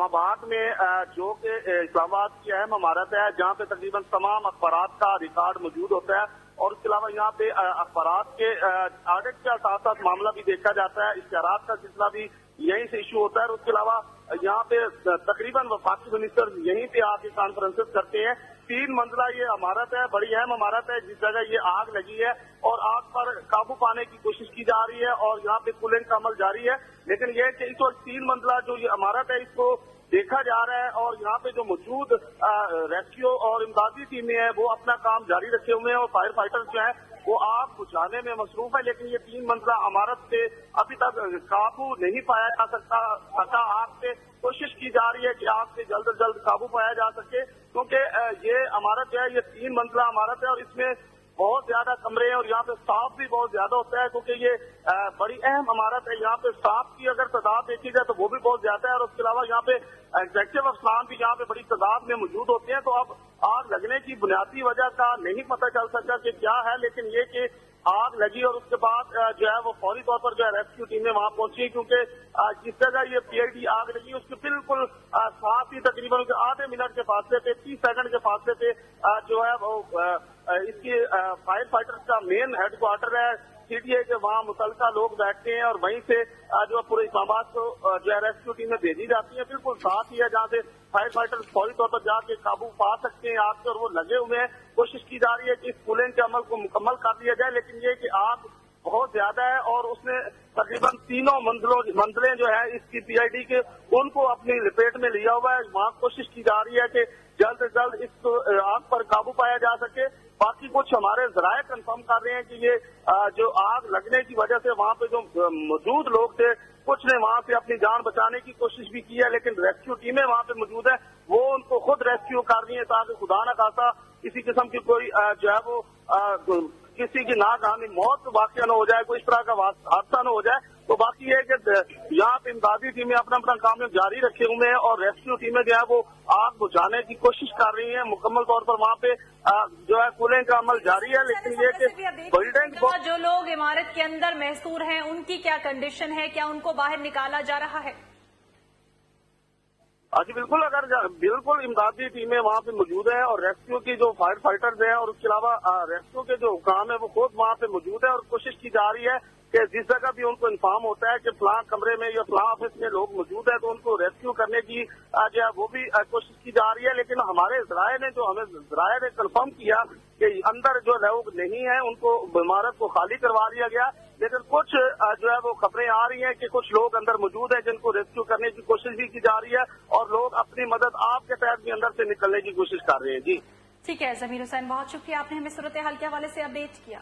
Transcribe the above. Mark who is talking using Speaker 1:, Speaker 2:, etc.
Speaker 1: اسلام آباد میں جو کہ اسلام آباد کی اہم عمارت ہے جہاں پہ تقریباً تمام اخبارات کا ریکارڈ موجود ہوتا ہے، اور اس کے علاوہ یہاں پہ اخبارات کے آڈٹ کے ساتھ ساتھ معاملہ بھی دیکھا جاتا ہے، اشتہارات کا سلسلہ بھی یہیں سے ایشو ہوتا ہے، اور اس کے علاوہ یہاں پہ تقریباً وفاقی منسٹر یہیں پہ آ کے کانفرنسز کرتے ہیں۔ 3 منزلہ یہ عمارت ہے، بڑی اہم عمارت ہے، جس جگہ یہ آگ لگی ہے اور آگ پر قابو پانے کی کوشش کی جا رہی ہے اور یہاں پہ کولنگ کا عمل جاری ہے، لیکن یہ کہ اس وقت 3 منزلہ جو یہ عمارت ہے اس کو دیکھا جا رہا ہے، اور یہاں پہ جو موجود ریسکیو اور امدادی ٹیمیں ہیں وہ اپنا کام جاری رکھے ہوئے ہیں، اور فائر فائٹرز جو ہیں وہ آگ بجھانے میں مصروف ہے، لیکن یہ 3 منزلہ عمارت سے ابھی تک قابو نہیں پایا جا سکتا۔ آگ سے کوشش کی جا رہی ہے کہ آگ سے جلد از جلد قابو پایا جا سکے، کیونکہ یہ عمارت جو ہے یہ 3 منزلہ عمارت ہے اور اس میں بہت زیادہ کمرے ہیں، اور یہاں پہ اسٹاف بھی بہت زیادہ ہوتا ہے، کیونکہ یہ بڑی اہم عمارت ہے۔ یہاں پہ اسٹاف کی اگر تعداد دیکھی جائے تو وہ بھی بہت زیادہ ہے، اور اس کے علاوہ یہاں پہ ایگزیکٹو افسران بھی یہاں پہ بڑی تعداد میں موجود ہوتے ہیں۔ تو اب آگ لگنے کی بنیادی وجہ کا نہیں پتہ چل سکا کہ کیا ہے، لیکن یہ کہ آگ لگی اور اس کے بعد جو ہے وہ فوری طور پر جو ہے ریسکیو ٹیمیں وہاں پہنچی، کیونکہ جس جگہ یہ PID آگ لگی اس کے بالکل ساتھ ہی تقریباً آدھے منٹ کے فاصلے پہ 30 سیکنڈ کے فاصلے پہ جو ہے وہ اس کی فائر فائٹرز کا مین ہیڈ کوارٹر ہے CTA کے، وہاں متعلقہ لوگ بیٹھتے ہیں اور وہیں سے جو پورے اسلام آباد کو جو ہے ریسکیو ٹیمیں بھیجی جاتی ہیں، بالکل ساتھ ہی ہے جہاں سے فائر فائٹرز فوری طور پر جا کے قابو پا سکتے ہیں آگ سے، اور وہ لگے ہوئے ہیں۔ کوشش کی جا رہی ہے کہ اس کولنگ کے عمل کو مکمل کر دیا جائے، لیکن یہ کہ آگ بہت زیادہ ہے اور اس نے تقریباً 3 منزلیں جو ہے اس کی PID کے ان کو اپنی لپیٹ میں لیا ہوا ہے۔ وہاں کوشش کی جا رہی ہے کہ جلد سے جلد اس آگ پر قابو پایا جا سکے۔ باقی کچھ ہمارے ذرائع کنفرم کر رہے ہیں کہ یہ جو آگ لگنے کی وجہ سے وہاں پہ جو موجود لوگ تھے کچھ نے وہاں سے اپنی جان بچانے کی کوشش بھی کی ہے، لیکن ریسکیو ٹیمیں وہاں پہ موجود ہیں، وہ ان کو خود ریسکیو کر رہی ہیں تاکہ خدا نہ خاصا کسی قسم کی کوئی جو ہے وہ کسی کی ناگہانی موت واقعہ نہ ہو جائے، کوئی اس طرح کا حادثہ نہ ہو جائے۔ تو باقی یہ کہ یہاں پہ امدادی ٹیمیں اپنا کام جاری رکھے ہوئے ہیں اور ریسکیو ٹیمیں جو ہے وہ آگ بجھانے کی کوشش کر رہی ہیں۔ مکمل طور پر وہاں پہ جو ہے کولنگ کا عمل جاری ہے، لیکن یہ کہ بلڈنگ
Speaker 2: جو لوگ عمارت کے اندر محصور ہیں ان کی کیا کنڈیشن ہے، کیا ان کو باہر نکالا جا رہا ہے؟
Speaker 1: جی بالکل، بالکل امدادی ٹیمیں وہاں پہ موجود ہیں اور ریسکیو کی جو فائر فائٹرز ہیں اور اس کے علاوہ ریسکیو کے جو حکام ہیں وہ خود وہاں پہ موجود ہے، اور کوشش کی جا رہی ہے کہ جس جگہ بھی ان کو انفارم ہوتا ہے کہ فلاں کمرے میں یا فلاں آفس میں لوگ موجود ہیں تو ان کو ریسکیو کرنے کی جو ہے وہ بھی کوشش کی جا رہی ہے۔ لیکن ہمارے ذرائع نے کنفرم کیا کہ اندر جو لوگ نہیں ہیں ان کو عمارت کو خالی کروا دیا گیا، لیکن کچھ جو ہے وہ خبریں آ رہی ہیں کہ کچھ لوگ اندر موجود ہیں جن کو ریسکیو کرنے کی کوشش بھی کی جا رہی ہے، اور لوگ اپنی مدد آپ کے تحت بھی اندر سے نکلنے کی کوشش کر رہے ہیں۔ جی
Speaker 2: ٹھیک ہے ضمیر حسین، بہت شکریہ، آپ نے ہمیں صورتحال کے حوالے سے اپڈیٹ کیا۔